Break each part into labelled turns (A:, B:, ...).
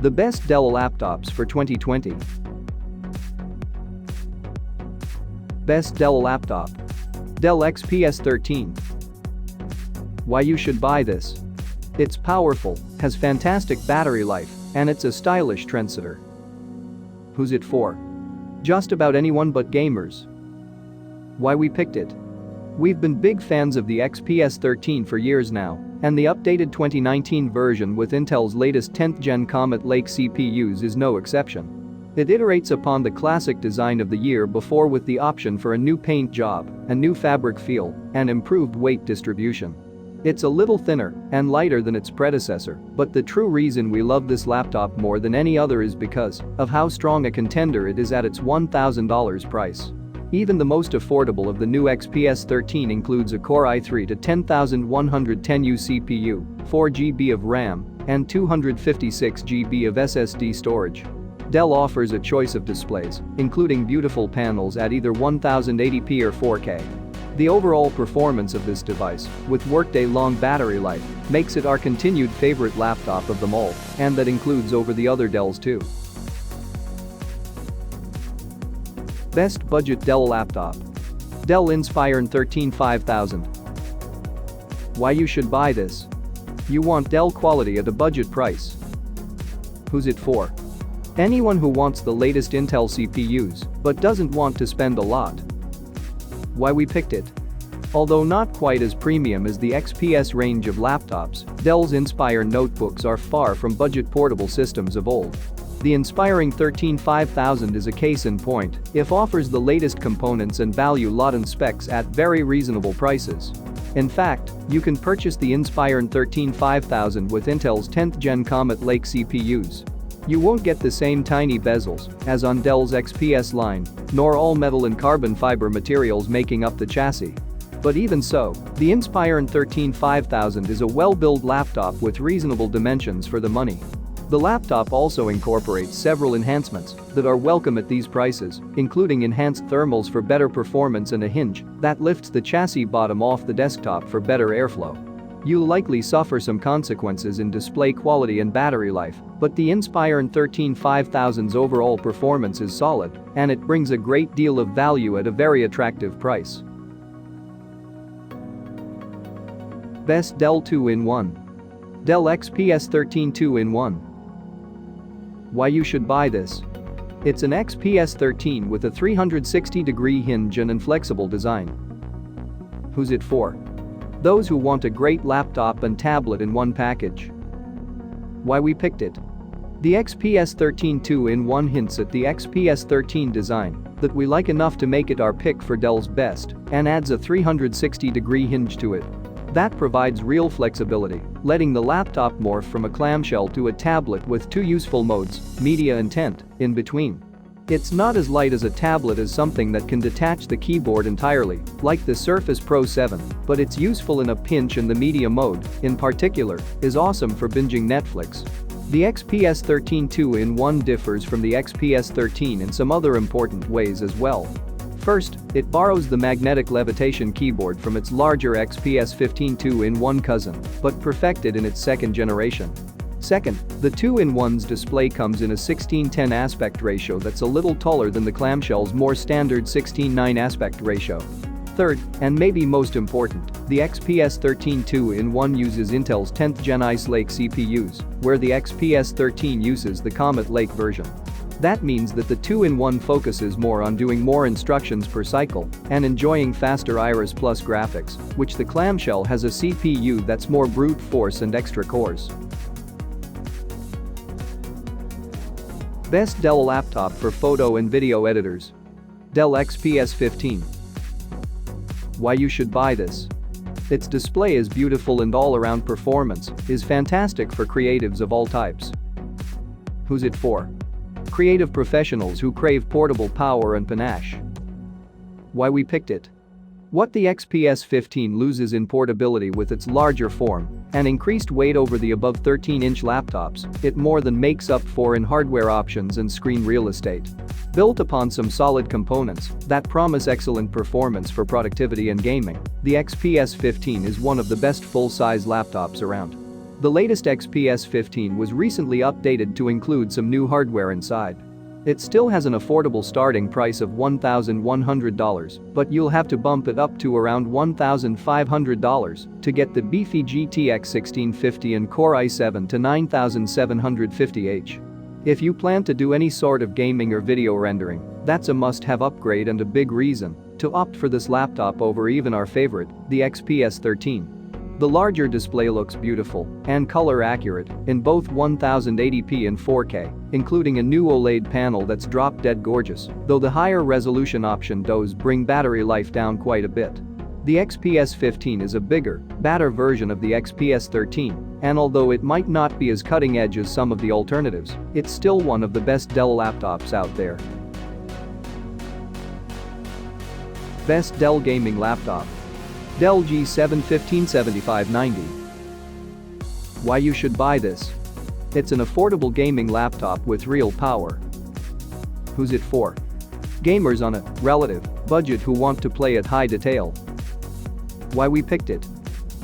A: The best Dell laptops for 2020. Best Dell laptop. Dell XPS 13. Why you should buy this. It's powerful, has fantastic battery life, and it's a stylish trendsetter. Who's it for? Just about anyone but gamers. Why we picked it. We've been big fans of the XPS 13 for years now, and the updated 2019 version with Intel's latest 10th gen Comet Lake CPUs is no exception. It iterates upon the classic design of the year before with the option for a new paint job, a new fabric feel, and improved weight distribution. It's a little thinner and lighter than its predecessor, but the true reason we love this laptop more than any other is because of how strong a contender it is at its $1,000 price. Even the most affordable of the new XPS 13 includes a Core i3 to 10110U CPU, 4 GB of RAM, and 256 GB of SSD storage. Dell offers a choice of displays, including beautiful panels at either 1080p or 4K. The overall performance of this device, with workday-long battery life, makes it our continued favorite laptop of them all, and that includes over the other Dells too. Best budget Dell laptop. Dell Inspiron 13 5000. Why you should buy this. You want Dell quality at a budget price. Who's it for? Anyone who wants the latest Intel CPUs, but doesn't want to spend a lot. Why we picked it. Although not quite as premium as the XPS range of laptops, Dell's Inspiron notebooks are far from budget portable systems of old. The Inspiron 13 5000 is a case in point, it offers the latest components and value lot and specs at very reasonable prices. In fact, you can purchase the Inspiron 13 5000 with Intel's 10th gen Comet Lake CPUs. You won't get the same tiny bezels as on Dell's XPS line, nor all metal and carbon fiber materials making up the chassis. But even so, the Inspiron 13 5000 is a well-built laptop with reasonable dimensions for the money. The laptop also incorporates several enhancements that are welcome at these prices, including enhanced thermals for better performance and a hinge that lifts the chassis bottom off the desktop for better airflow. You'll likely suffer some consequences in display quality and battery life, but the Inspiron 13 5000's overall performance is solid, and it brings a great deal of value at a very attractive price. Best Dell 2-in-1. Dell XPS 13 2-in-1. Why you should buy this. It's an XPS 13 with a 360-degree hinge and inflexible design. Who's it for? Those who want a great laptop and tablet in one package. Why we picked it. The XPS 13 2-in-1 hints at the XPS 13 design that we like enough to make it our pick for Dell's best and adds a 360-degree hinge to it. That provides real flexibility, letting the laptop morph from a clamshell to a tablet with two useful modes, media and tent, in between. It's not as light as a tablet as something that can detach the keyboard entirely, like the Surface Pro 7, but it's useful in a pinch and the media mode, in particular, is awesome for binging Netflix. The XPS 13 2-in-1 differs from the XPS 13 in some other important ways as well. First, it borrows the magnetic levitation keyboard from its larger XPS 15 2-in-1 cousin, but perfected in its second generation. Second, the 2-in-1's display comes in a 16:10 aspect ratio that's a little taller than the clamshell's more standard 16:9 aspect ratio. Third, and maybe most important, the XPS 13 2-in-1 uses Intel's 10th gen Ice Lake CPUs, where the XPS 13 uses the Comet Lake version. That means that the 2-in-1 focuses more on doing more instructions per cycle and enjoying faster Iris Plus graphics, which the clamshell has a CPU that's more brute force and extra cores. Best Dell laptop for photo and video editors. Dell XPS 15. Why you should buy this. Its display is beautiful and all-around performance is fantastic for creatives of all types. Who's it for? Creative professionals who crave portable power and panache. Why we picked it. What the XPS 15 loses in portability with its larger form and increased weight over the above 13-inch laptops, it more than makes up for in hardware options and screen real estate. Built upon some solid components that promise excellent performance for productivity and gaming, the XPS 15 is one of the best full-size laptops around. The latest XPS 15 was recently updated to include some new hardware inside. It still has an affordable starting price of $1,100, but you'll have to bump it up to around $1,500 to get the beefy GTX 1650 and Core i7 to 9750H. If you plan to do any sort of gaming or video rendering, that's a must-have upgrade and a big reason to opt for this laptop over even our favorite, the XPS 13. The larger display looks beautiful and color accurate in both 1080p and 4K, including a new OLED panel that's drop-dead gorgeous, though the higher resolution option does bring battery life down quite a bit. The XPS 15 is a bigger, badder version of the XPS 13, and although it might not be as cutting-edge as some of the alternatives, it's still one of the best Dell laptops out there. Best Dell Gaming Laptop. Dell G7 157590. Why you should buy this? It's an affordable gaming laptop with real power. Who's it for? Gamers on a relative budget who want to play at high detail. Why we picked it?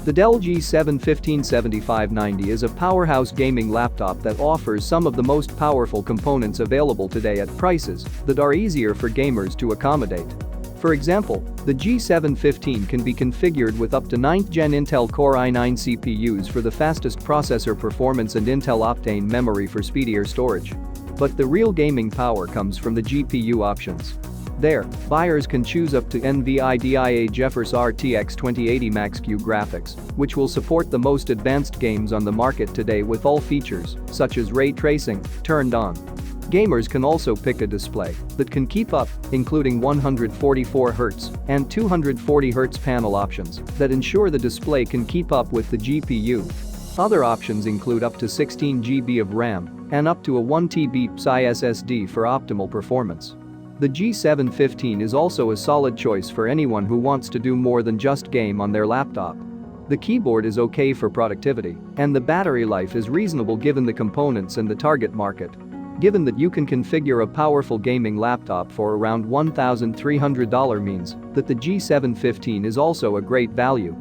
A: The Dell G7 157590 is a powerhouse gaming laptop that offers some of the most powerful components available today at prices that are easier for gamers to accommodate. For example, the G7 15 can be configured with up to 9th Gen Intel Core i9 CPUs for the fastest processor performance and Intel Optane memory for speedier storage. But the real gaming power comes from the GPU options. There, buyers can choose up to NVIDIA GeForce RTX 2080 Max-Q graphics, which will support the most advanced games on the market today with all features, such as ray tracing, turned on. Gamers can also pick a display that can keep up, including 144Hz and 240Hz panel options that ensure the display can keep up with the GPU. Other options include up to 16 GB of RAM and up to a 1 TB PCIe SSD for optimal performance. The G7 15 is also a solid choice for anyone who wants to do more than just game on their laptop. The keyboard is okay for productivity, and the battery life is reasonable given the components and the target market. Given that you can configure a powerful gaming laptop for around $1,300 means that the G7 15 is also a great value.